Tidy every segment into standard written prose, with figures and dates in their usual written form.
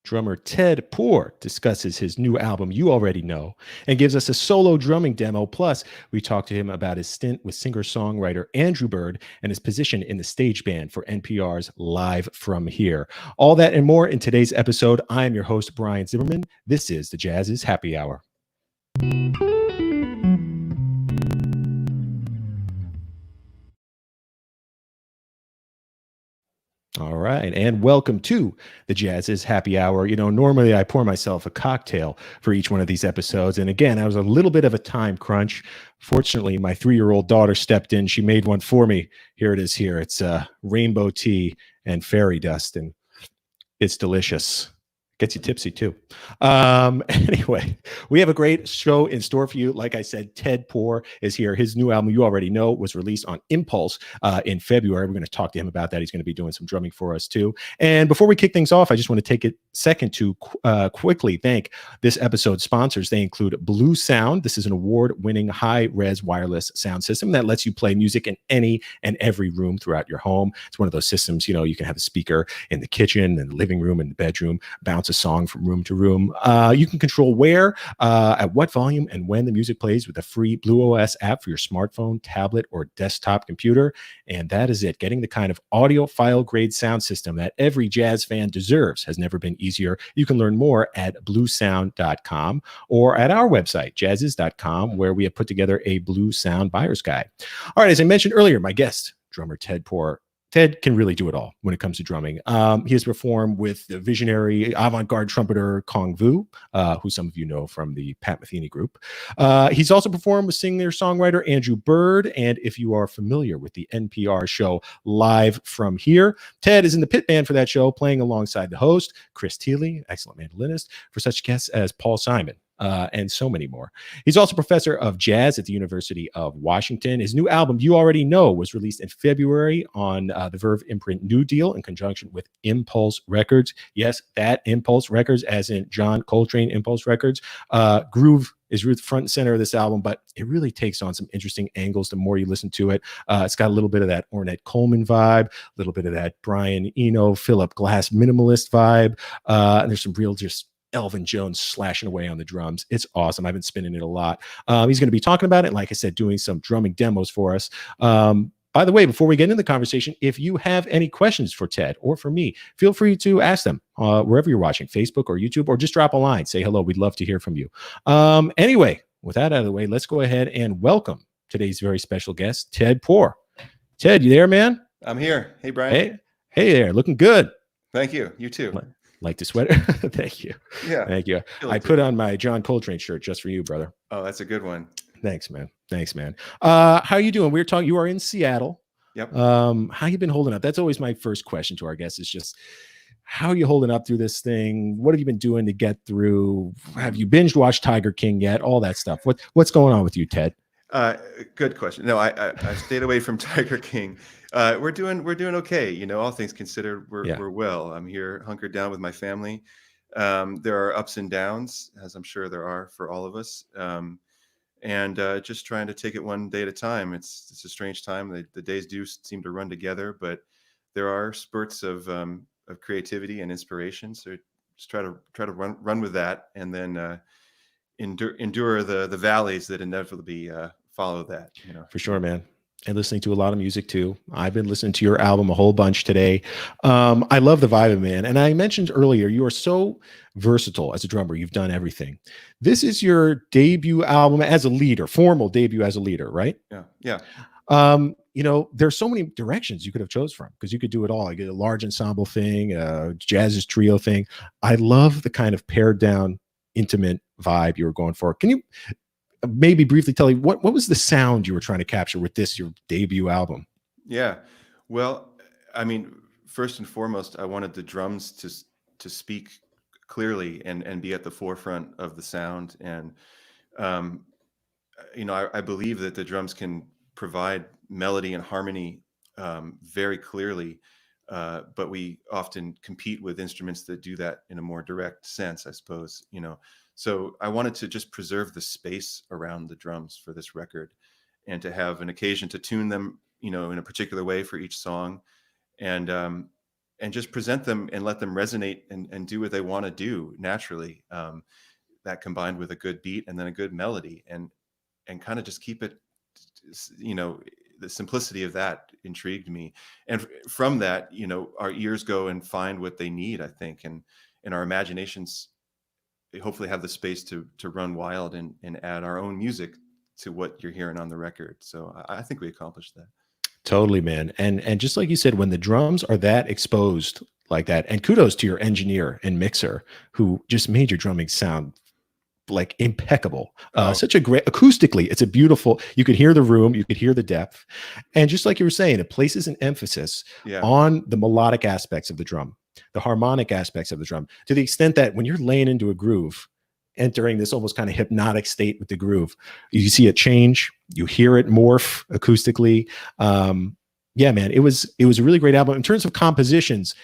Drummer Ted Poor discusses his new album, You Already Know, and gives us a solo drumming demo. Plus, we talk to him about his stint with singer-songwriter Andrew Byrd and his position in the stage band for NPR's Live From Here. All that and more in today's episode. I am your host, Brian Zimmerman. This is the Jazziz Happy Hour. All right, and welcome to the Jazziz Happy Hour. You know, normally I pour myself a cocktail for each one of these episodes, and again, I was a little bit of a time crunch. Fortunately, my 3-year-old daughter stepped in. She made one for me. Here it is. Here it's rainbow tea and fairy dust, and it's delicious. Gets you tipsy too. Anyway, we have a great show in store for you. Like I said, Ted Poor is here. His new album, You Already Know, was released on Impulse in February. We're going to talk to him about that. He's going to be doing some drumming for us too. And before we kick things off, I just want to take a second to quickly thank this episode's sponsors. They include Blue Sound. This is an award-winning high-res wireless sound system that lets you play music in any and every room throughout your home. It's one of those systems, you know, you can have a speaker in the kitchen and the living room and the bedroom, bounce a song from room to room. You can control where, at what volume, and when the music plays with the free Blue OS app for your smartphone, tablet, or desktop computer. And that is it. Getting the kind of audiophile grade sound system that every jazz fan deserves has never been easier. You can learn more at bluesound.com or at our website, jazziz.com, where we have put together a Blue Sound buyer's guide. All right, as I mentioned earlier, my guest, drummer Ted Poor. Ted can really do it all when it comes to drumming. He has performed with the visionary avant-garde trumpeter Kong Vu, who some of you know from the Pat Metheny group. He's also performed with singer-songwriter Andrew Byrd. And if you are familiar with the NPR show Live From Here, Ted is in the pit band for that show, playing alongside the host, Chris Thile, excellent mandolinist, for such guests as Paul Simon. And so many more. He's also professor of jazz at the University of Washington. His new album, You Already Know, was released in February on the Verve imprint New Deal in conjunction with Impulse Records. Yes, that Impulse Records, as in John Coltrane Impulse Records. Groove is really front and center of this album, but it really takes on some interesting angles the more you listen to it. It's got a little bit of that Ornette Coleman vibe, a little bit of that Brian Eno, Philip Glass minimalist vibe. And there's some real just Elvin Jones slashing away on the drums. It's awesome. I've been spinning it a lot. He's going to be talking about it. And like I said, doing some drumming demos for us. By the way, before we get into the conversation, if you have any questions for Ted or for me, feel free to ask them wherever you're watching, Facebook or YouTube, or just drop a line. Say hello. We'd love to hear from you. Anyway, with that out of the way, let's go ahead and welcome today's very special guest, Ted Poor. Ted, you there, man? I'm here. Hey, Brian. Hey there. Looking good. Thank you. You too. Like the sweater? Thank you. Yeah. Thank you. I put on my John Coltrane shirt just for you, brother. Oh, that's a good one. Thanks, man. How you doing? We're talking, you are in Seattle. Yep. How you been holding up? That's always my first question to our guests, is just, how are you holding up through this thing? What have you been doing to get through? Have you binge watched Tiger King yet? All that stuff. What's going on with you, Ted? Good question. No, I stayed away from Tiger King. We're doing okay. You know, all things considered, we're well. I'm here hunkered down with my family. There are ups and downs, as I'm sure there are for all of us. And just trying to take it one day at a time. It's a strange time. The days do seem to run together, but there are spurts of creativity and inspiration. So just try to run with that, and then endure the valleys that inevitably follow that. You know, for sure, man. And listening to a lot of music too. I've been listening to your album a whole bunch today. I love the vibe, man. And I mentioned earlier, you are so versatile as a drummer. You've done everything. This is your debut album as a leader, formal debut as a leader, right? Yeah. You know, there's so many directions you could have chose from, because you could do it all. Like a large ensemble thing, a jazz's trio thing. I love the kind of pared down, intimate vibe you were going for. Can you maybe briefly tell me what was the sound you were trying to capture with this, your debut album? Yeah. Well, I mean, first and foremost, I wanted the drums to speak clearly and be at the forefront of the sound. And, you know, I believe that the drums can provide melody and harmony very clearly, but we often compete with instruments that do that in a more direct sense, I suppose, you know. So I wanted to just preserve the space around the drums for this record, and to have an occasion to tune them, you know, in a particular way for each song, and and just present them and let them resonate and do what they want to do naturally. That combined with a good beat and then a good melody, and kind of just keep it, the simplicity of that intrigued me. And from that, our ears go and find what they need, I think, and our imaginations hopefully have the space to run wild and add our own music to what you're hearing on the record. So I think we accomplished that. Totally, man. And just like you said, when the drums are that exposed like that, and kudos to your engineer and mixer who just made your drumming sound like impeccable. Such a great acoustically, it's a beautiful, you could hear the room, you could hear the depth. And just like you were saying, it places an emphasis on the melodic aspects of the drum, the harmonic aspects of the drum, to the extent that when you're laying into a groove, entering this almost kind of hypnotic state with the groove, you see it change, you hear it morph acoustically. Yeah, man, it was a really great album in terms of compositions,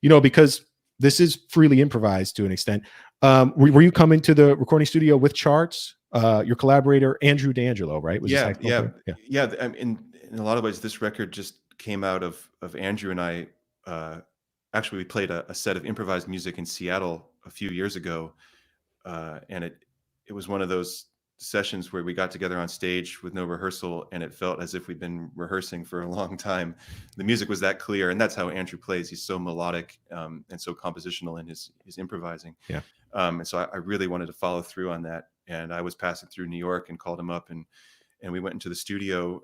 because this is freely improvised to an extent. Were you coming to the recording studio with charts? Your collaborator, Andrew Dangelo, right? Yeah. In a lot of ways, this record just came out of Andrew and I. Actually, we played a set of improvised music in Seattle a few years ago, and it was one of those sessions where we got together on stage with no rehearsal, and it felt as if we'd been rehearsing for a long time. The music was that clear, and that's how Andrew plays. He's so melodic and so compositional in his improvising. Yeah. And so I really wanted to follow through on that. And I was passing through New York and called him up, and we went into the studio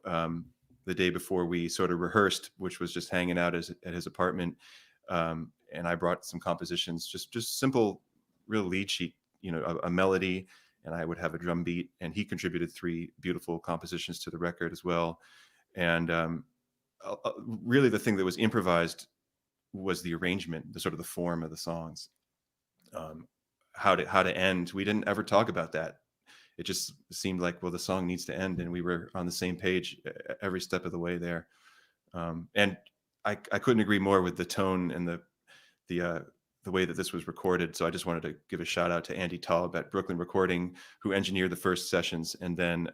the day before we sort of rehearsed, which was just hanging out at his apartment. And I brought some compositions, just simple, real lead sheet, a melody, and I would have a drum beat, and he contributed 3 beautiful compositions to the record as well. And really the thing that was improvised was the arrangement, the sort of the form of the songs. How to end, we didn't ever talk about that. It just seemed like, well, the song needs to end, and we were on the same page every step of the way there. And I couldn't agree more with the tone and the way that this was recorded. So I just wanted to give a shout out to Andy Taub at Brooklyn Recording, who engineered the first sessions, and then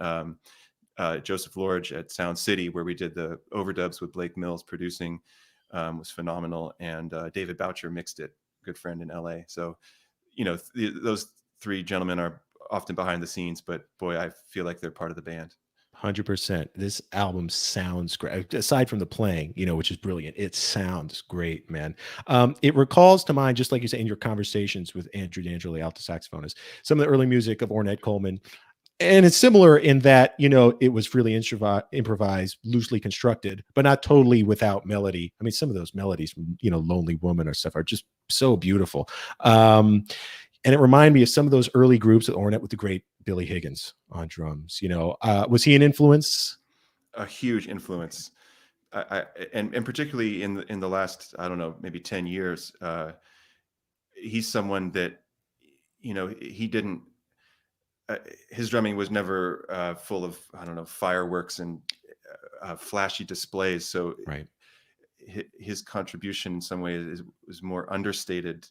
Joseph Lorge at Sound City, where we did the overdubs with Blake Mills producing, was phenomenal. And David Boucher mixed it, good friend in LA. So, those 3 gentlemen are often behind the scenes, but boy, I feel like they're part of the band. 100%. This album sounds great. Aside from the playing, which is brilliant, it sounds great, man. It recalls to mind, just like you say in your conversations with Andrew Dangelo, alto saxophonist, some of the early music of Ornette Coleman. And it's similar in that, it was freely improvised, loosely constructed, but not totally without melody. I mean, some of those melodies from, Lonely Woman or stuff are just so beautiful. And it reminded me of some of those early groups at Ornette with the great Billy Higgins on drums. Was he an influence? A huge influence. And particularly in the last, I don't know, maybe 10 years, he's someone that, he didn't, his drumming was never full of, I don't know, fireworks and flashy displays. So right. His contribution in some ways was more understated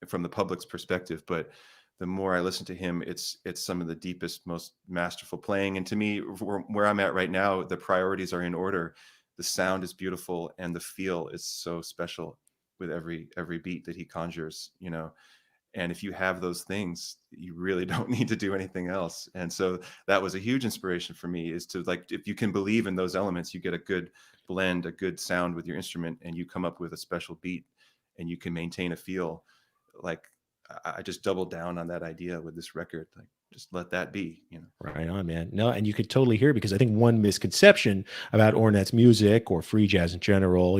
from the public's perspective, but the more I listen to him, it's some of the deepest, most masterful playing. And to me, where I'm at right now, the priorities are in order. The sound is beautiful, and the feel is so special with every beat that he conjures, And if you have those things, you really don't need to do anything else. And so that was a huge inspiration for me, is to, like, if you can believe in those elements, you get a good blend, a good sound with your instrument, and you come up with a special beat, and you can maintain a feel. Like, I just doubled down on that idea with this record. Like, just let that be, Right on, man. No, and you could totally hear it, because I think one misconception about Ornette's music, or free jazz in general,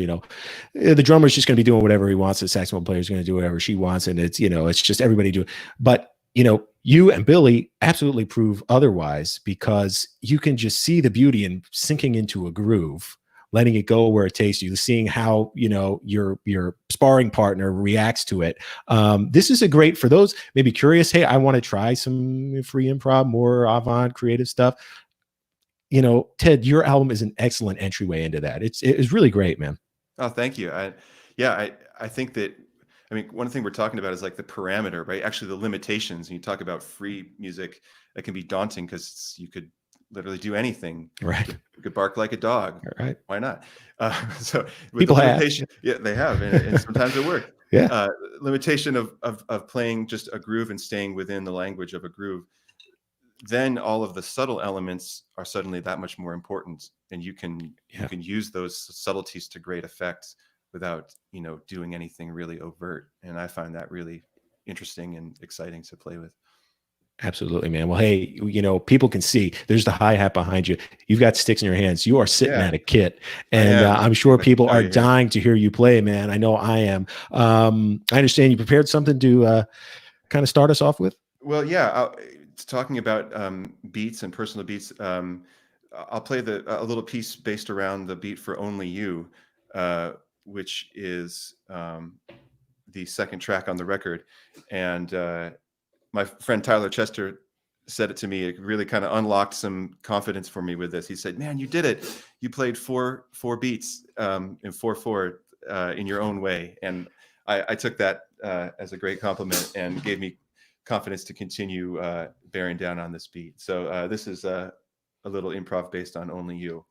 the drummer's just going to be doing whatever he wants. The saxophone player's going to do whatever she wants. And it's, it's just everybody doing. But, you and Billy absolutely prove otherwise, because you can just see the beauty in sinking into a groove, letting it go where it takes you, seeing how, your sparring partner reacts to it. This is a great, for those maybe curious, hey, I want to try some free improv, more avant creative stuff. Ted, your album is an excellent entryway into that. It's really great, man. Oh, thank you. I think that, one thing we're talking about is like the parameter, right? Actually, the limitations. And you talk about free music, that can be daunting, because you could literally do anything. Right. You could bark like a dog. Right. Why not? So with People the have. limitation, yeah, they have, and sometimes it worked. Yeah. Limitation of playing just a groove and staying within the language of a groove, then all of the subtle elements are suddenly that much more important, and you can use those subtleties to great effect without doing anything really overt. And I find that really interesting and exciting to play with. Absolutely, man. Well, hey, people can see there's the hi-hat behind you. You've got sticks in your hands. You are sitting at a kit, and I'm sure people are dying to hear you play, man. I know I am. I understand you prepared something to kind of start us off with. Well, yeah. Talking about beats and personal beats, I'll play a little piece based around the beat for Only You, which is the second track on the record. And my friend Tyler Chester said it to me. It really kind of unlocked some confidence for me with this. He said, "Man, you did it. You played four beats in 4/4 in your own way." And I took that as a great compliment and gave me confidence to continue bearing down on this beat. So this is a little improv based on Only You.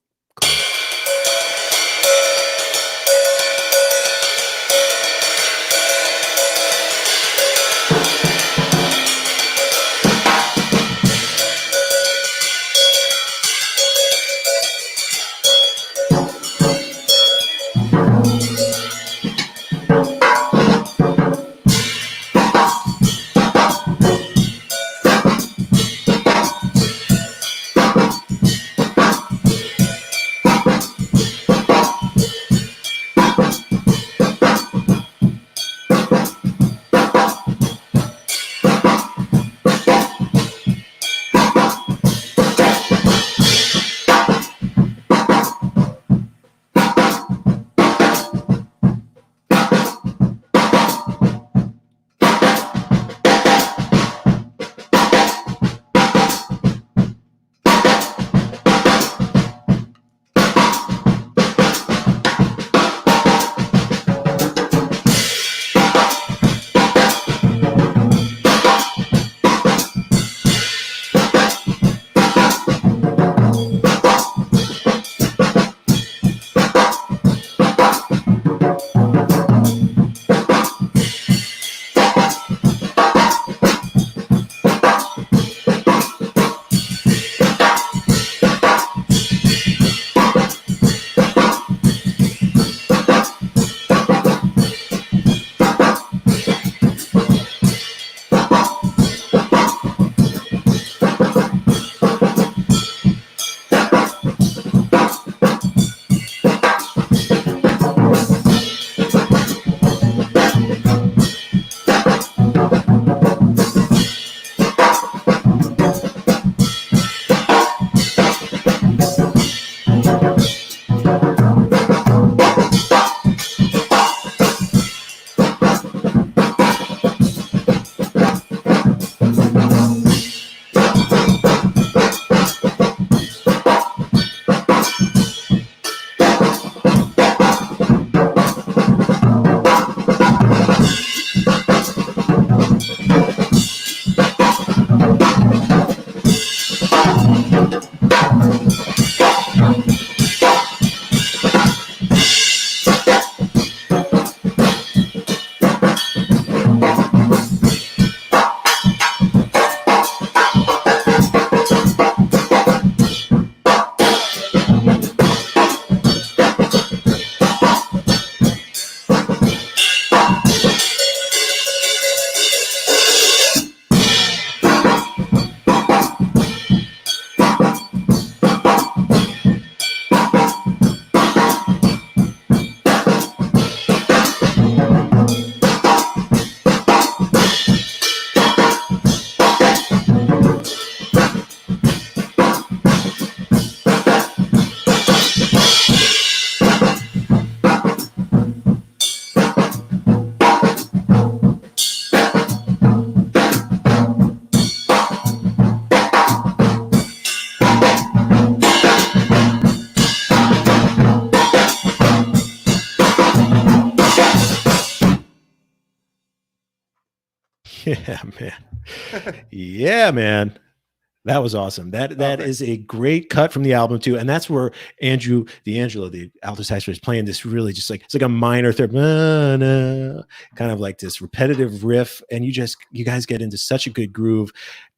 Yeah, man. Yeah, man. That was awesome. Oh, That thanks. is a great cut from the album too, and that's where Andrew D'Angelo, the alto saxophone, is playing this really just like it's like a minor third, kind of like this repetitive riff, and you guys get into such a good groove,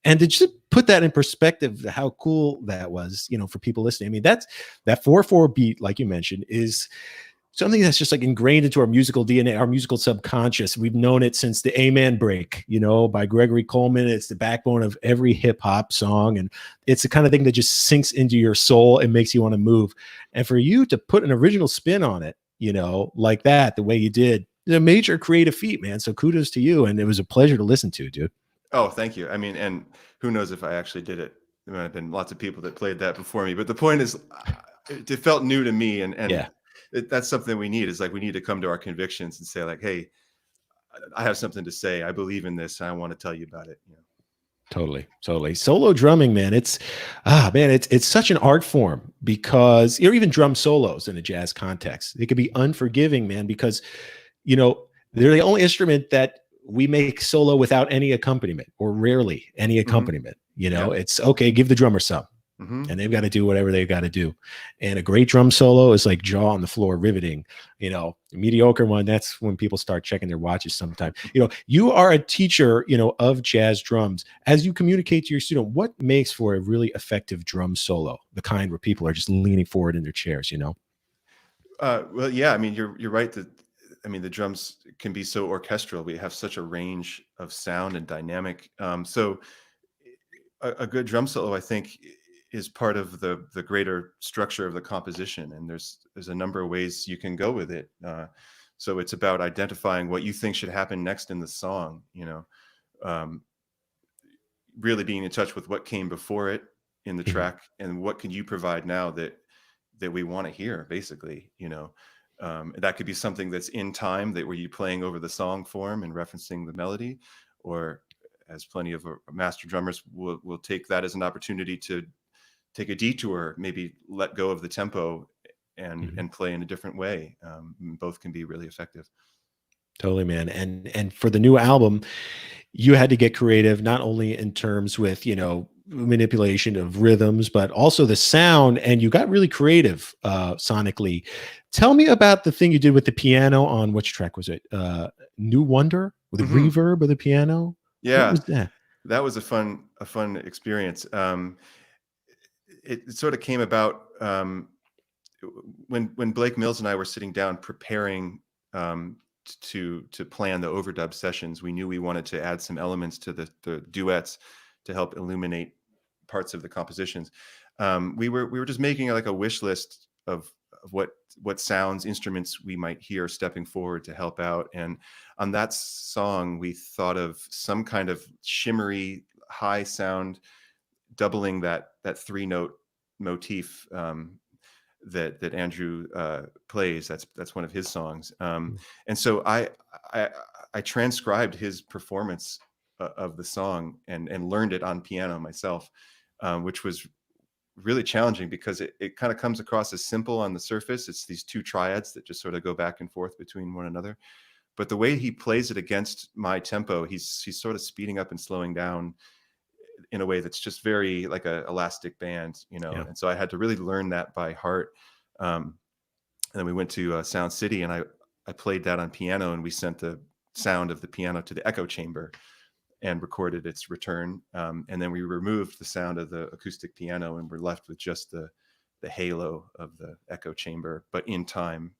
and to just put that in perspective, how cool that was, for people listening. I mean, that's that 4/4 beat, like you mentioned, is something that's just like ingrained into our musical DNA, our musical subconscious. We've known it since the Amen break, by Gregory Coleman. It's the backbone of every hip hop song. And it's the kind of thing that just sinks into your soul and makes you want to move. And for you to put an original spin on it, like that, the way you did, it's a major creative feat, man. So kudos to you. And it was a pleasure to listen to, dude. Oh, thank you. I mean, and who knows if I actually did it. There might have been lots of people that played that before me, but the point is, it felt new to me, and Yeah. that's something we need. Is like we need to come to our convictions and say, like, hey, I have something to say. I believe in this, and I want to tell you about it. Totally. Solo drumming, man. It's such an art form, because or even drum solos in a jazz context, they could be unforgiving, man, because they're the only instrument that we make solo without any accompaniment, or rarely any accompaniment. Yeah. It's okay, give the drummer some. And they've got to do whatever they've got to do. And a great drum solo is like jaw on the floor, riveting. A mediocre one, that's when people start checking their watches sometime. You are a teacher, of jazz drums. As you communicate to your student, what makes for a really effective drum solo? The kind where people are just leaning forward in their chairs, Well, yeah. I mean, you're right that. I mean, the drums can be so orchestral. We have such a range of sound and dynamic. So a good drum solo, I think, is part of the greater structure of the composition, and there's a number of ways you can go with it. So it's about identifying what you think should happen next in the song. Really being in touch with what came before it in the track, and what can you provide now that we want to hear. Basically, that could be something that's in time, that were you playing over the song form and referencing the melody, or as plenty of master drummers will take that as an opportunity to take a detour, maybe let go of the tempo and play in a different way. Both can be really effective. Totally, man. And for the new album, you had to get creative, not only in terms with, manipulation of rhythms, but also the sound. And you got really creative sonically. Tell me about the thing you did with the piano on which track was it? New Wonder, with a reverb of the piano? Yeah. What was that? That was a fun experience. It sort of came about when Blake Mills and I were sitting down preparing to plan the overdub sessions. We knew we wanted to add some elements to the duets to help illuminate parts of the compositions. We were just making like a wish list of what sounds, instruments we might hear stepping forward to help out. And on that song, we thought of some kind of shimmery high sound, doubling that 3-note motif that Andrew plays. That's one of his songs. And so I transcribed his performance of the song and learned it on piano myself, which was really challenging, because it kind of comes across as simple on the surface. It's these two triads that just sort of go back and forth between one another. But the way he plays it against my tempo, he's sort of speeding up and slowing down in a way that's just very like a elastic band, Yeah. And so I had to really learn that by heart. And then we went to Sound City, and I played that on piano, and we sent the sound of the piano to the echo chamber and recorded its return. And then we removed the sound of the acoustic piano, and we're left with just the halo of the echo chamber, but in time.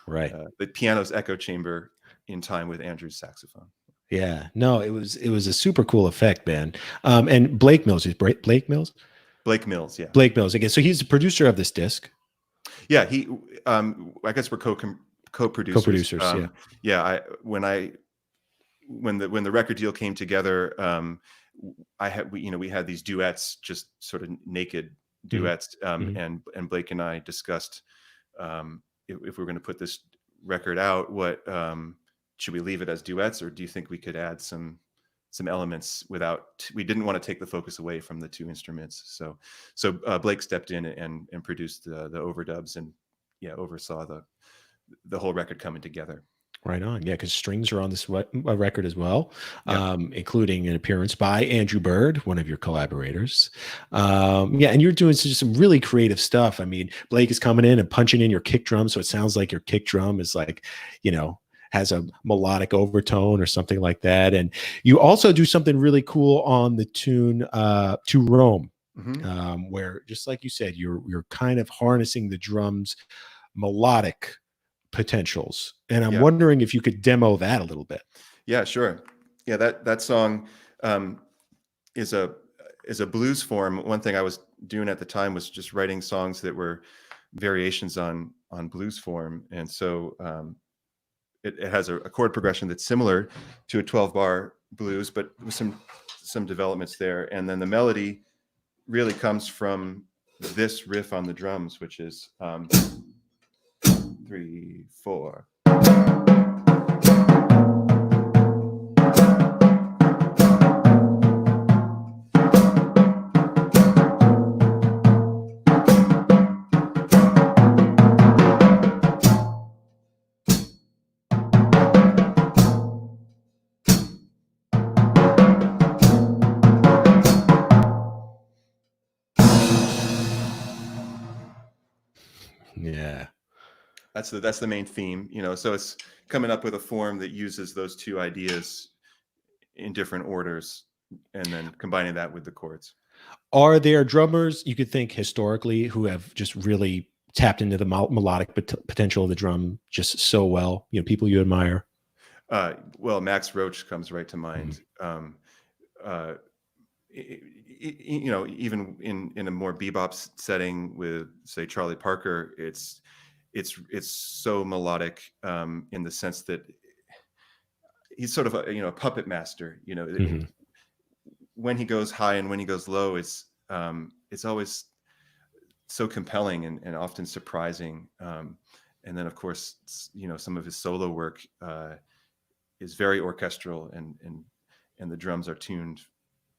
Right. The piano's echo chamber in time with Andrew's saxophone. Yeah, no, it was a super cool effect, man. And Blake Mills, is Blake Mills? Blake Mills, yeah. Blake Mills again. So he's the producer of this disc. Yeah, he. I guess we're co-producers. Co-producers, yeah. Yeah, when the record deal came together, we had these duets, just sort of naked duets, and Blake and I discussed if we're going to put this record out, what should we leave it as duets, or do you think we could add some elements without? We didn't want to take the focus away from the two instruments, so Blake stepped in and produced the overdubs, and oversaw the whole record coming together. Right on. Yeah, because strings are on this record as well, Yeah. including an appearance by Andrew Byrd, one of your collaborators. Yeah, and you're doing some really creative stuff. I mean, Blake is coming in and punching in your kick drum, so it sounds like your kick drum is like, has a melodic overtone or something like that. And you also do something really cool on the tune "To Rome," where, just like you said, you're kind of harnessing the drums' melodic potentials, and I'm Yeah. wondering if you could demo that a little bit. Yeah, sure. Yeah, that song is a blues form. One thing I was doing at the time was just writing songs that were variations on blues form, and so it has a chord progression that's similar to a 12-bar blues, but with some developments there. And then the melody really comes from this riff on the drums, which is 3, 4. Yeah. That's the main theme, so it's coming up with a form that uses those two ideas in different orders and then combining that with the chords. Are there drummers you could think historically who have just really tapped into the melodic potential of the drum just so well? People you admire? Well, Max Roach comes right to mind. Even in a more bebop setting with, say, Charlie Parker, it's so melodic in the sense that he's sort of a puppet master. When he goes high and when he goes low, it's always so compelling and often surprising. And then, of course, some of his solo work is very orchestral, and the drums are tuned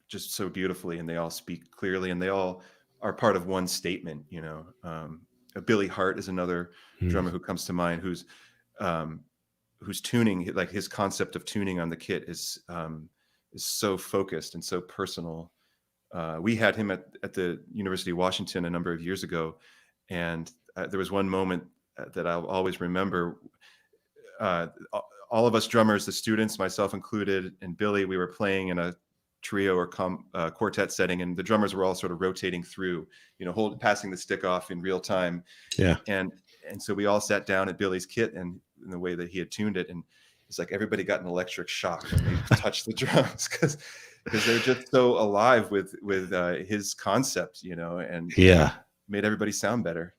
just so beautifully, and they all speak clearly, and they all are part of one statement. Billy Hart is another drummer who comes to mind, who's tuning, like his concept of tuning on the kit is so focused and so personal. We had him at the University of Washington a number of years ago, and there was one moment that I'll always remember. All of us drummers, the students, myself included, and Billy, we were playing in a trio or quartet setting, and the drummers were all sort of rotating through, passing the stick off in real time. Yeah. And so we all sat down at Billy's kit and in the way that he had tuned it, and it's like everybody got an electric shock when they touched the drums because they're just so alive with his concept, and made everybody sound better.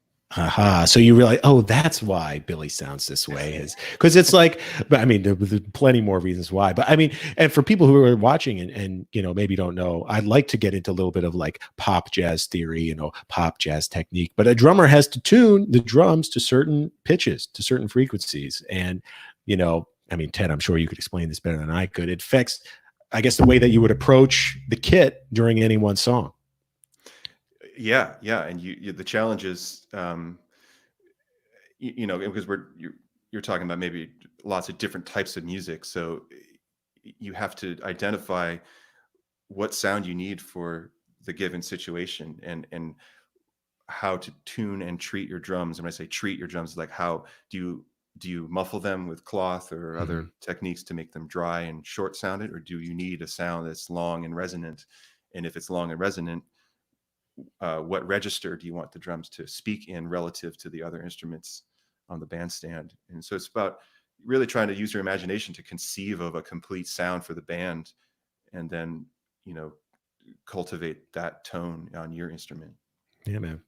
So you realize, that's why Billy sounds this way, is because it's like, but I mean, there's plenty more reasons why, but I mean, and for people who are watching and maybe don't know, I'd like to get into a little bit of like pop jazz theory, pop jazz technique, but a drummer has to tune the drums to certain pitches, to certain frequencies. And, I mean, Ted, I'm sure you could explain this better than I could. It affects, I guess, the way that you would approach the kit during any one song. Yeah, and the challenge is, because you're talking about maybe lots of different types of music, so you have to identify what sound you need for the given situation, and how to tune and treat your drums. And when I say treat your drums, like how do you muffle them with cloth or other techniques to make them dry and short sounded, or do you need a sound that's long and resonant? And if it's long and resonant, what register do you want the drums to speak in relative to the other instruments on the bandstand? And so it's about really trying to use your imagination to conceive of a complete sound for the band, and then cultivate that tone on your instrument. Yeah, man.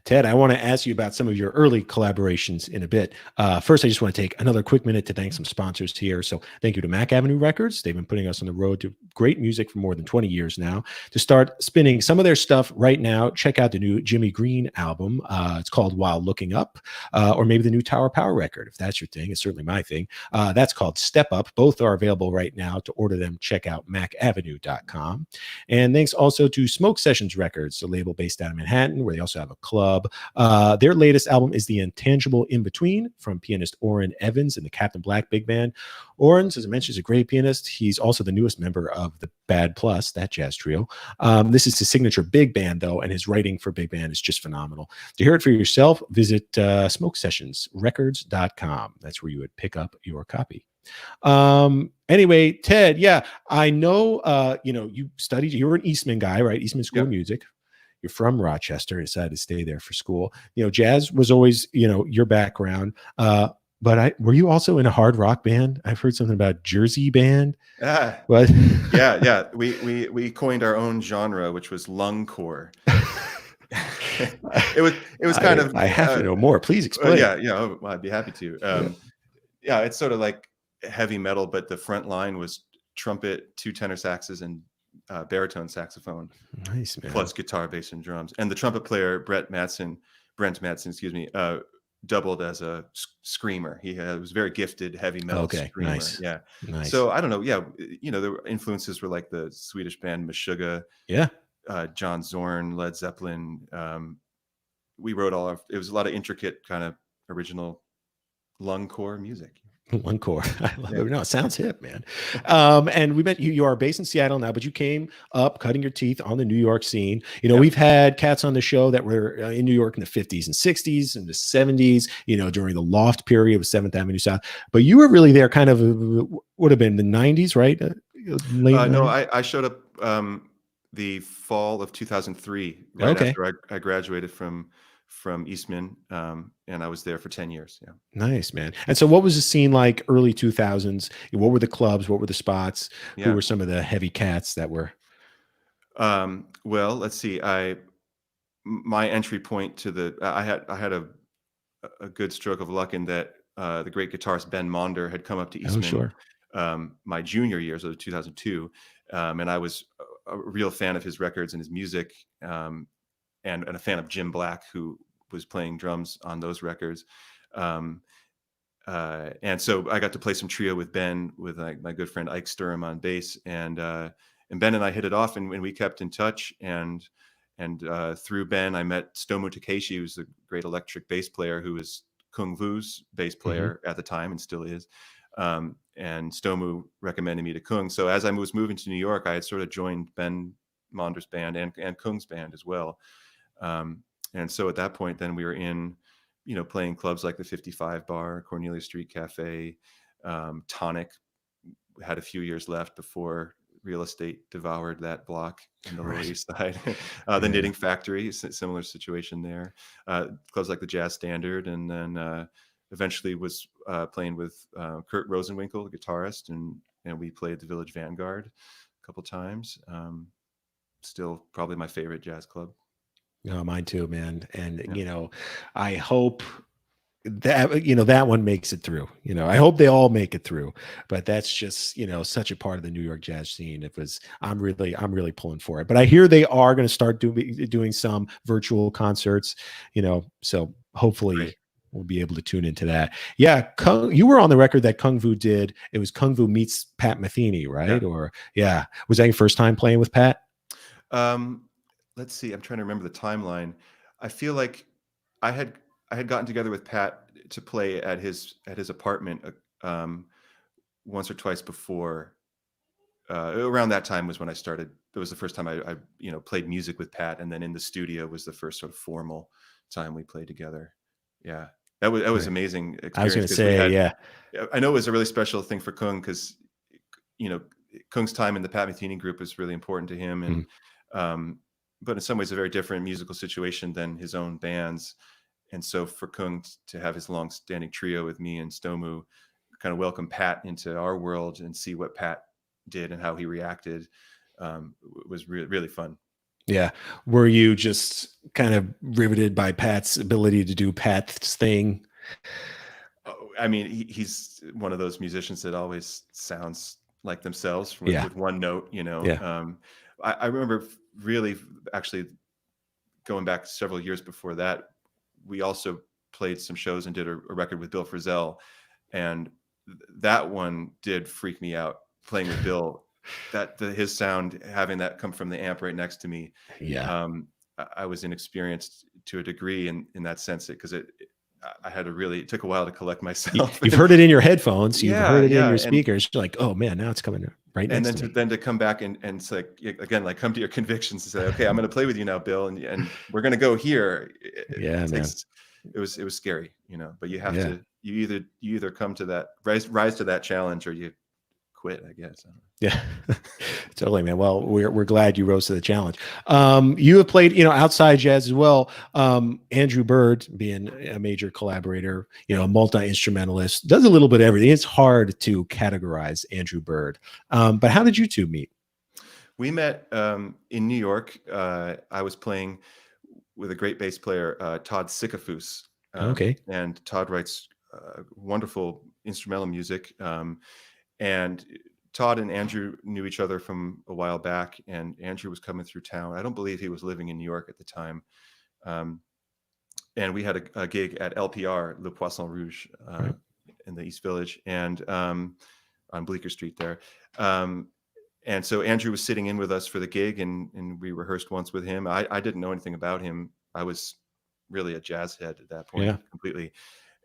Ted, I want to ask you about some of your early collaborations in a bit. First, I just want to take another quick minute to thank some sponsors here. So thank you to Mac Avenue Records. They've been putting us on the road to great music for more than 20 years now. To start spinning some of their stuff right now, check out the new Jimmy Green album. It's called While Looking Up, or maybe the new Tower Power record, if that's your thing. It's certainly my thing. That's called Step Up. Both are available right now. To order them, check out macavenue.com. And thanks also to Smoke Sessions Records, a label based out of Manhattan, where they also have have a club. Their latest album is The Intangible In Between from pianist Orrin Evans and the Captain Black Big Band. Orrin, as I mentioned, is a great pianist. He's also the newest member of the Bad Plus, that jazz trio. This is his signature big band, though, and his writing for big band is just phenomenal. To hear it for yourself, visit smokesessionsrecords.com. That's where you would pick up your copy. Anyway, Ted, yeah, I know, you studied, you were an Eastman guy, right? Eastman School of Music. You're from Rochester, decided to stay there for school. Jazz was always, your background. But were you also in a hard rock band? I've heard something about Jersey band. What? Yeah. We coined our own genre, which was lungcore. it was kind of. I have to know more. Please explain. Well, I'd be happy to. It's sort of like heavy metal, but the front line was trumpet, 2 tenor saxes, and baritone saxophone. Nice, man. Plus guitar, bass, and drums. And the trumpet player, Brent Madsen, doubled as a screamer. He was very gifted heavy metal screamer. Nice. Yeah. Nice. So I don't know. Yeah. The influences were like the Swedish band Meshuggah. Yeah. John Zorn, Led Zeppelin. We wrote it was a lot of intricate kind of original lungcore music. Lungcore. I love it. No, it sounds hip, man. And we met you. You are based in Seattle now, but you came up cutting your teeth on the New York scene. We've had cats on the show that were in New York in the 50s and 60s and the 70s, during the loft period of 7th Avenue South. But you were really there kind of, would have been the 90s, right? No, I showed up the fall of 2003, right after I graduated from Eastman, and I was there for 10 years. Yeah. Nice, man. And so what was the scene like early 2000s? What were the clubs? What were the spots? Yeah. Who were some of the heavy cats that were? Well, let's see. My entry point to I had a good stroke of luck in that the great guitarist Ben Monder had come up to Eastman. Oh, sure. My junior year, so 2002. And I was a real fan of his records and his music. And a fan of Jim Black, who was playing drums on those records. And so I got to play some trio with Ben, with my good friend Ike Sturm on bass. And Ben and I hit it off, and we kept in touch. And through Ben, I met Stomu Takeshi, who's a great electric bass player, who was Kung Vu's bass player at the time and still is. And Stomu recommended me to Kung. So as I was moving to New York, I had sort of joined Ben Monder's band and Kung's band as well. And so at that point, then we were in, playing clubs like the 55 Bar, Cornelia Street Cafe, Tonic. We had a few years left before real estate devoured that block in the Lower East Side. The Knitting Factory, similar situation there. Clubs like the Jazz Standard, and then eventually was playing with Kurt Rosenwinkel, the guitarist, and we played the Village Vanguard a couple times. Still probably my favorite jazz club. Oh, mine too, man. And, I hope that, that one makes it through. I hope they all make it through. But that's just, such a part of the New York jazz scene. I'm really pulling for it. But I hear they are going to start doing some virtual concerts, so hopefully we'll be able to tune into that. Yeah, you were on the record that Kung Vu did. It was Kung Vu meets Pat Metheny, right? Yeah. Was that your first time playing with Pat? Let's see. I'm trying to remember the timeline. I feel like I had gotten together with Pat to play at his apartment once or twice before. Around that time was when I started. It was the first time I played music with Pat, and then in the studio was the first sort of formal time we played together. Yeah, that was amazing experience. I was going to say, I know it was a really special thing for Kung because Kung's time in the Pat Metheny group was really important to him, and but in some ways a very different musical situation than his own bands. And so for Kung to have his long-standing trio with me and Stomu kind of welcome Pat into our world and see what Pat did and how he reacted was really fun. Yeah. Were you just kind of riveted by Pat's ability to do Pat's thing? I mean, he's one of those musicians that always sounds like themselves with one note, I remember really actually going back several years before that, we also played some shows and did a record with Bill Frisell, and that one did freak me out playing with Bill. His sound, having that come from the amp right next to me. I was inexperienced to a degree in that sense, because I had to really, it took a while to collect myself. You've heard it in your headphones. You've Yeah, heard it in yeah. your speakers. You're like, oh man, now it's coming right And next then to me. then to come back and it's like, again, like come to your convictions and say, okay, I'm going to play with you now, Bill, and we're going to go here. Yeah, man. It was scary, but you have Yeah. to, you either come to that, rise to that challenge, or you quit, I guess. Yeah, totally, man. Well, we're glad you rose to the challenge. You have played, outside jazz as well. Andrew Byrd, being a major collaborator, a multi-instrumentalist, does a little bit of everything. It's hard to categorize Andrew Byrd. But how did you two meet? We met in New York. I was playing with a great bass player, Todd Sikafus. Okay. And Todd writes wonderful instrumental music. And Todd and Andrew knew each other from a while back, and Andrew was coming through town. I don't believe he was living in New York at the time. And we had a gig at LPR, Le Poisson Rouge, Right. in the East Village, and on Bleecker Street there. And so Andrew was sitting in with us for the gig, and we rehearsed once with him. I didn't know anything about him. I was really a jazz head at that point, completely.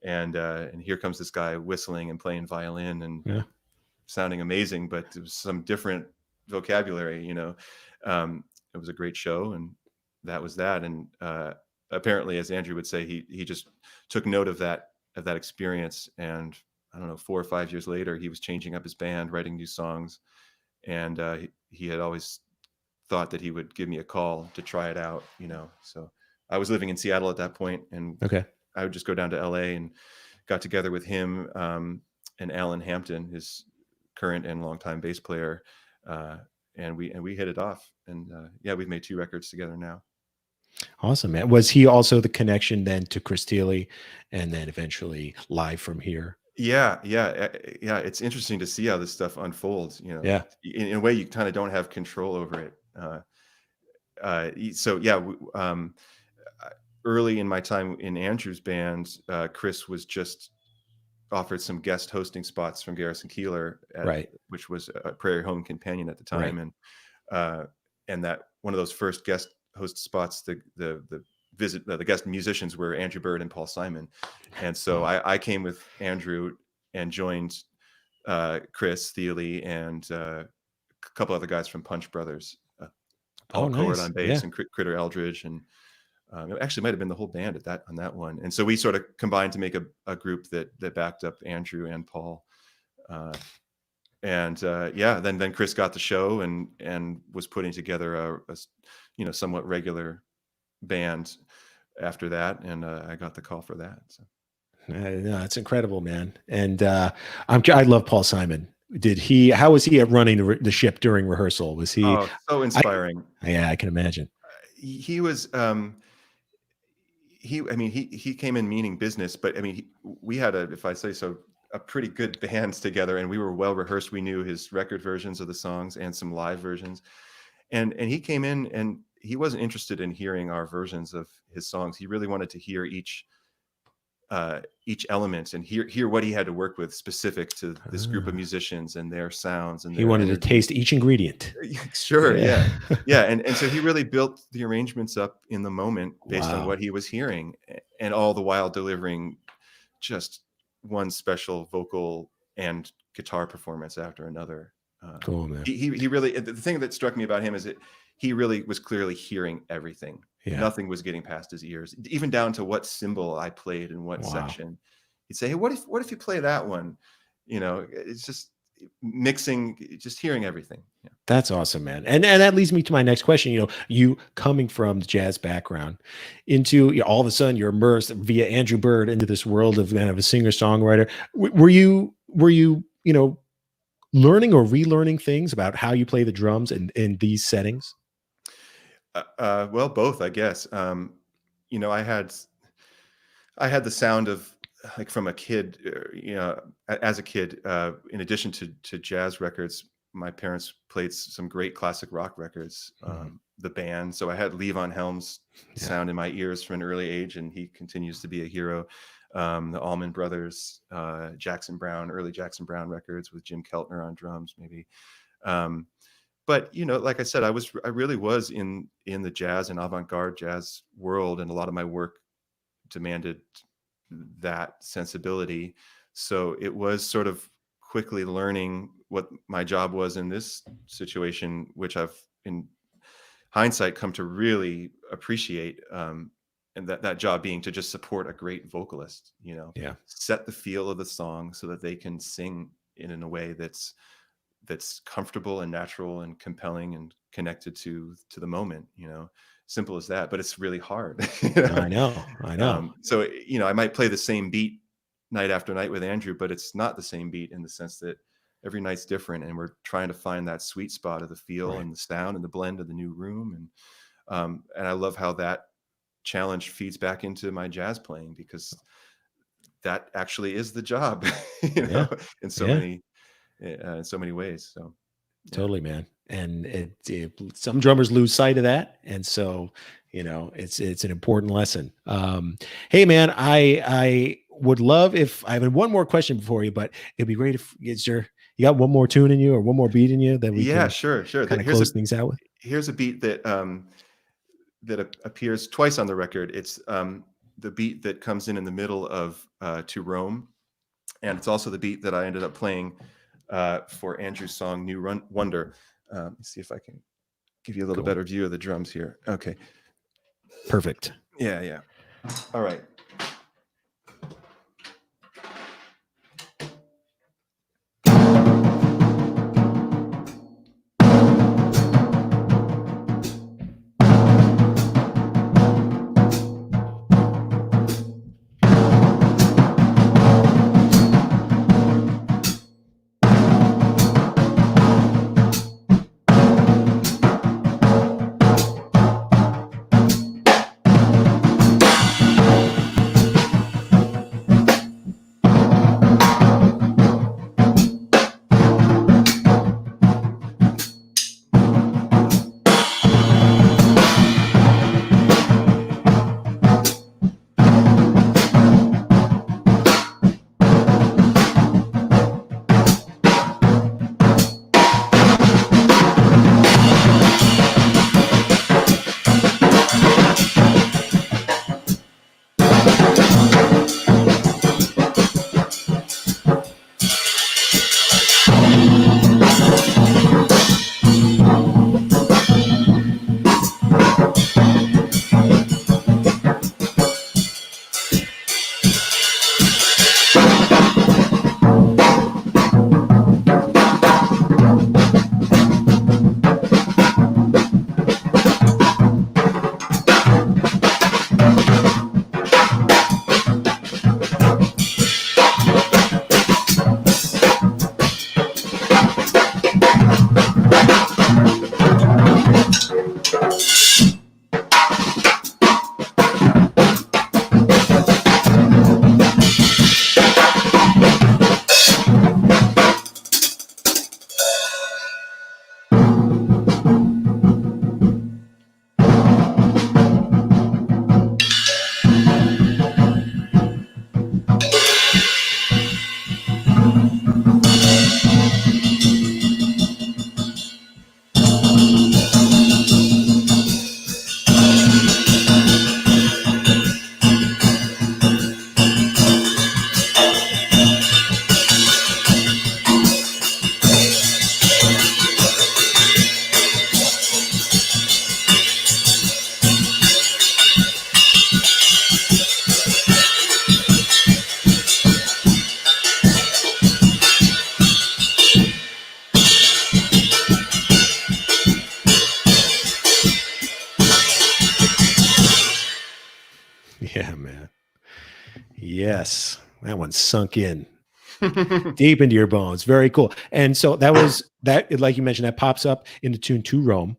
And here comes this guy whistling and playing violin and sounding amazing, but it was some different vocabulary, It was a great show, and that was that. And apparently, as Andrew would say, he just took note of that experience. And I don't know, 4 or 5 years later, he was changing up his band, writing new songs. And he had always thought that he would give me a call to try it out, So I was living in Seattle at that point, and I would just go down to LA and got together with him and Alan Hampton, his current and longtime bass player, and we hit it off. And we've made 2 records together now. Awesome, man. Was he also the connection then to Chris Thile, and then eventually Live from Here? Yeah. It's interesting to see how this stuff unfolds. In a way, you kind of don't have control over it. Early in my time in Andrew's band, Chris was just offered some guest hosting spots from Garrison Keillor, which was a Prairie Home Companion at the time, and that one of those first guest host spots, the guest musicians were Andrew Byrd and Paul Simon. And so I came with Andrew and joined Chris Thile and a couple other guys from Punch Brothers, Paul Coward on bass, and Critter Eldridge, and it actually might have been the whole band on that one. And so we sort of combined to make a group that backed up Andrew and Paul. Then Chris got the show and was putting together a somewhat regular band after that, and I got the call for that. So no, it's incredible, man. And I love Paul Simon. How was he at running the ship during rehearsal? Was he so inspiring? I can imagine. He was he came in meaning business, but we had if I say so, a pretty good band together, and we were well rehearsed. We knew his record versions of the songs and some live versions, and he came in, and he wasn't interested in hearing our versions of his songs. He really wanted to hear each element and hear what he had to work with specific to this group of musicians and their sounds. And he wanted to taste each ingredient. Sure. Yeah. And so he really built the arrangements up in the moment based on what he was hearing, and all the while delivering just one special vocal and guitar performance after another. Cool, man. He really, the thing that struck me about him is that he really was clearly hearing everything. Nothing was getting past his ears, even down to what cymbal I played in what section. He'd say, "Hey, what if you play that one?" It's just mixing, just hearing everything. Yeah. That's awesome, man. And that leads me to my next question. You coming from the jazz background into all of a sudden you're immersed via Andrew Byrd into this world of kind of a singer-songwriter. Were you learning or relearning things about how you play the drums in these settings? Well, both, I guess. I had the sound of, like, from a kid, as a kid, in addition to jazz records, my parents played some great classic rock records, the band. So I had Levon Helm's sound in my ears from an early age, and he continues to be a hero. The Allman Brothers, early Jackson Brown records with Jim Keltner on drums, maybe. but like I said, I really was in the jazz and avant-garde jazz world, and a lot of my work demanded that sensibility. So it was sort of quickly learning what my job was in this situation, which I've in hindsight come to really appreciate. And that job being to just support a great vocalist, Yeah. set the feel of the song so that they can sing in a way that's comfortable and natural and compelling and connected to the moment. Simple as that, but it's really hard. I know. So I might play the same beat night after night with Andrew, but it's not the same beat in the sense that every night's different, and we're trying to find that sweet spot of the feel and the sound and the blend of the new room. And I love how that challenge feeds back into my jazz playing, because that actually is the job, in so many ways. So totally, man. And some drummers lose sight of that, and so it's an important lesson. Hey, man, I would love if I have one more question for you, but it'd be great if you got one more tune in you or one more beat in you that we can sure kind of close things out with. Here's a beat that appears twice on the record. It's the beat that comes in the middle of To Rome, and it's also the beat that I ended up playing for Andrew's song New Wonder. Let's see if I can give you a little better view of the drums here. Okay. Perfect. Yeah. All right. Yeah, man. Yes, that one sunk in deep into your bones. Very cool. And so that was that, like you mentioned, that pops up in the tune To Rome.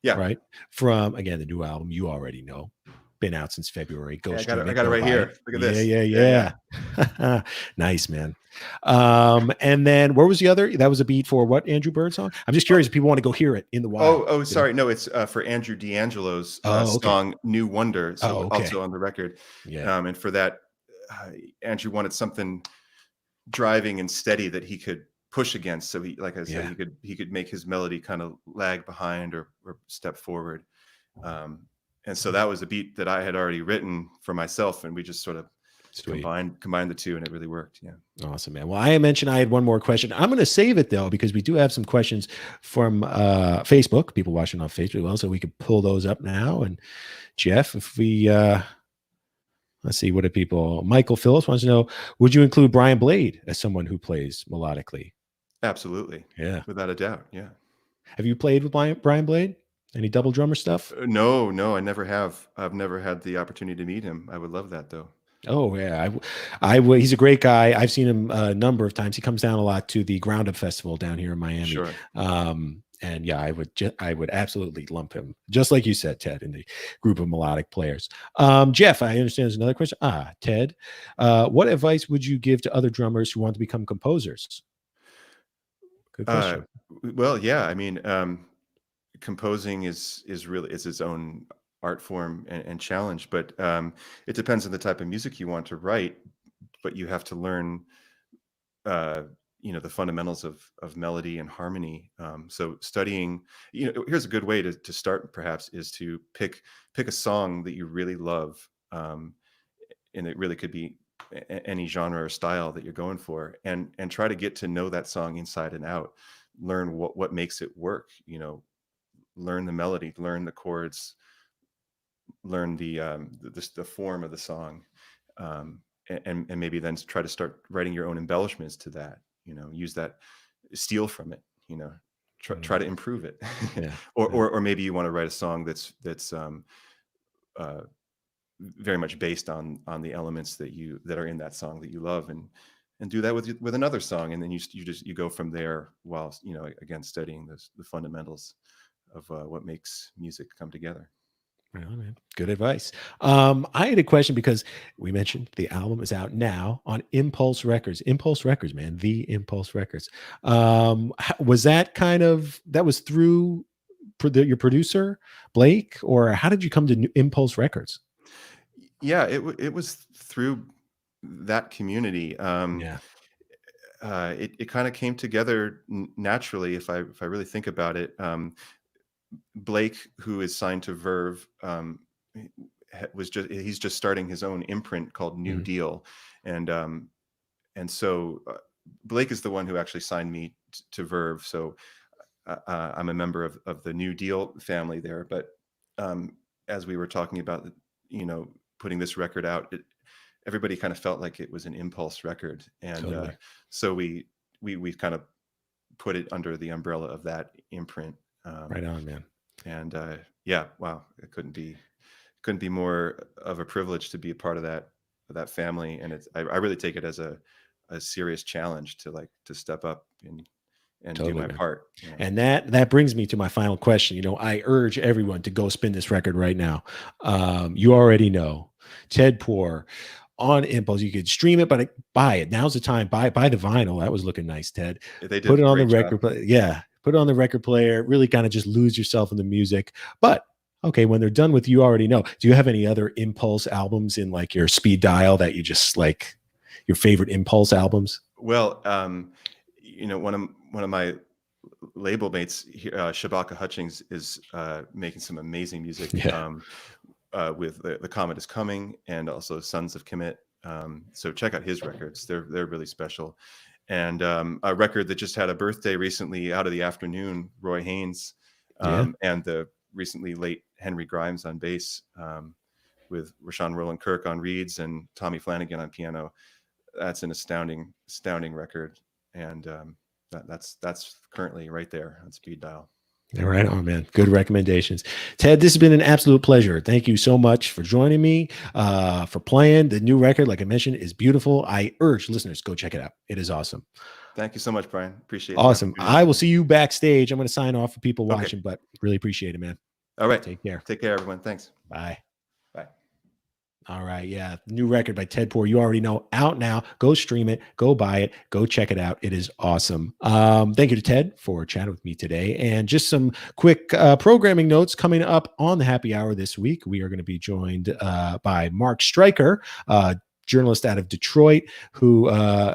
Yeah. Right. From, again, the new album you already know. Been out since February. Go I stream got it right here. Look at this. Yeah. Nice, man. And then where was the other? That was a beat for what Andrew Byrd song? I'm just curious if people want to go hear it in the wild. Oh, sorry. No, it's for Andrew Dangelo's song New Wonder. So also on the record. Yeah. And for that, Andrew wanted something driving and steady that he could push against. So he, like I said, Yeah. he could make his melody kind of lag behind or step forward. And so that was a beat that I had already written for myself, and we just sort of Sweet. combined the two, and it really worked. Yeah. Awesome, man. Well, I mentioned I had one more question. I'm going to save it though, because we do have some questions from Facebook, people watching on Facebook. Well, so we could pull those up now. And Jeff, if we let's see, what do people? Michael Phillips wants to know: would you include Brian Blade as someone who plays melodically? Absolutely. Yeah. Without a doubt. Yeah. Have you played with Brian Blade? Any double drummer stuff? No, I never have. I've never had the opportunity to meet him. I would love that though. Oh yeah, he's a great guy. I've seen him a number of times. He comes down a lot to the Ground Up Festival down here in Miami. Sure. And yeah, I would absolutely lump him, just like you said, Ted, in the group of melodic players. Jeff, I understand there's another question. Ted, what advice would you give to other drummers who want to become composers? Good question. Well, yeah, I mean, composing is really its own art form and challenge, but it depends on the type of music you want to write. But you have to learn, the fundamentals of melody and harmony. So studying, here's a good way to start. Perhaps is to pick a song that you really love, and it really could be any genre or style that you're going for, and try to get to know that song inside and out. Learn what makes it work. Learn the melody, learn the chords, learn the form of the song, and maybe then try to start writing your own embellishments to that. Use that, steal from it. Try to improve it. Yeah. or maybe you want to write a song that's very much based on the elements that are in that song that you love, and do that with another song, and then you go from there, while again studying the fundamentals of what makes music come together. Oh, man. Good advice. I had a question, because we mentioned the album is out now on Impulse Records. Impulse Records, man, the Impulse Records. Was that was through your producer Blake, or how did you come to Impulse Records? Yeah, it was through that community. Yeah. It kind of came together naturally, if I really think about it. Blake, who is signed to Verve, he's just starting his own imprint called New Deal, and so Blake is the one who actually signed me to Verve. So I'm a member of the New Deal family there. But as we were talking about, putting this record out, everybody kind of felt like it was an Impulse record, and Totally. So we kind of put it under the umbrella of that imprint. Right on, man. And yeah, wow, it couldn't be more of a privilege to be a part of that family. And I really take it as a serious challenge to step up and Totally, do my man. part. And that brings me to my final question. I urge everyone to go spin this record right now. You already know, Ted Poor on Impulse. You could stream it, but buy it. Now's the time. Buy the vinyl. That was looking nice, Ted. They did put it on the great record. job. Yeah, put it on the record player. Really kind of just lose yourself in the music. But okay, when they're done with You Already Know, do you have any other Impulse albums in like your speed dial that you just like, your favorite Impulse albums? Well, one of my label mates, Shabaka Hutchings, is making some amazing music. Yeah. With the Comet Is Coming, and also Sons of Kemet. So check out his records; they're really special. And a record that just had a birthday recently, Out of the Afternoon, Roy Haynes, and the recently late Henry Grimes on bass, with Rashawn Roland Kirk on reeds and Tommy Flanagan on piano. That's an astounding record, and that's currently right there on speed dial. Right on, man. Good recommendations. Ted, this has been an absolute pleasure. Thank you so much for joining me, for playing. The new record, like I mentioned, is beautiful. I urge listeners, go check it out. It is awesome. Thank you so much, Brian. Appreciate it. Awesome. I will see you backstage. I'm going to sign off for people Okay. watching, but really appreciate it, man. All right. Take care. Take care, everyone. Thanks. Bye. Bye. All right. Yeah. New record by Ted Poor. You already know, out now. Go stream it. Go buy it. Go check it out. It is awesome. Thank you to Ted for chatting with me today. And just some quick programming notes coming up on the happy hour this week. We are going to be joined by Mark Stryker, journalist out of Detroit who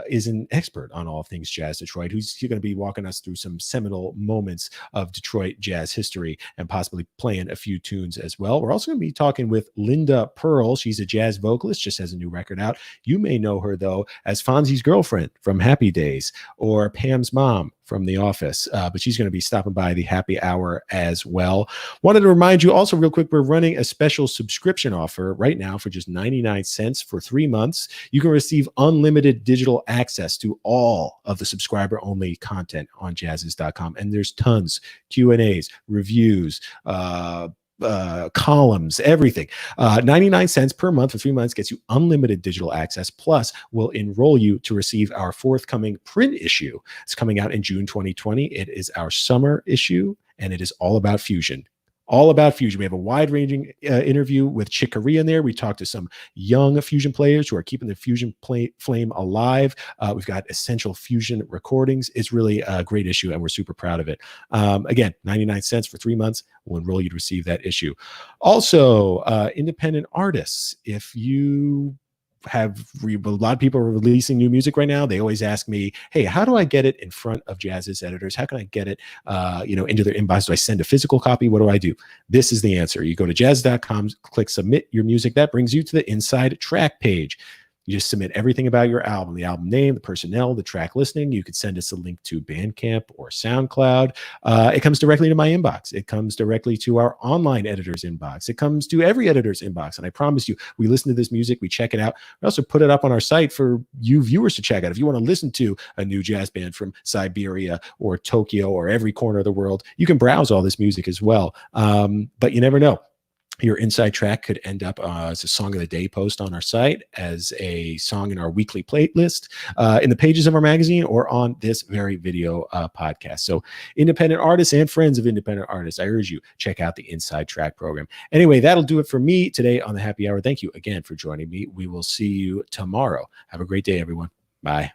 is an expert on all things jazz Detroit, who's going to be walking us through some seminal moments of Detroit jazz history and possibly playing a few tunes as well. We're also going to be talking with Linda Pearl. She's a jazz vocalist, just has a new record out. You may know her, though, as Fonzie's girlfriend from Happy Days or Pam's mom from The Office, but she's going to be stopping by the happy hour as well. Wanted to remind you also real quick, we're running a special subscription offer right now for just 99 cents for 3 months. You can receive unlimited digital access to all of the subscriber-only content on Jazziz.com, and there's tons, Q&As, reviews, columns, everything. 99 cents per month for 3 months gets you unlimited digital access, plus will enroll you to receive our forthcoming print issue. It's coming out in June 2020. It is our summer issue, and it is all about fusion. All about fusion. We have a wide-ranging interview with Chick Corea in there. We talked to some young fusion players who are keeping the fusion flame alive. We've got essential fusion recordings. It's really a great issue, and we're super proud of it. Again, 99 cents for 3 months will enroll you to receive that issue. Also, independent artists. If you have a lot of people are releasing new music right now, they always ask me, hey, how do I get it in front of Jazziz editors? How can I get it into their inbox? Do I send a physical copy? What do I do? This is the answer. You go to jazz.com, click submit your music. That brings you to the inside track page. You just submit everything about your album, the album name, the personnel, the track listing. You could send us a link to Bandcamp or SoundCloud. It comes directly to my inbox. It comes directly to our online editor's inbox. It comes to every editor's inbox. And I promise you, we listen to this music, we check it out. We also put it up on our site for you viewers to check out. If you want to listen to a new jazz band from Siberia or Tokyo or every corner of the world, you can browse all this music as well. But you never know. Your inside track could end up as a song of the day post on our site, as a song in our weekly playlist, in the pages of our magazine, or on this very video podcast. So independent artists and friends of independent artists, I urge you, check out the Inside Track program. Anyway, that'll do it for me today on the Happy Hour. Thank you again for joining me. We will see you tomorrow. Have a great day, everyone. Bye.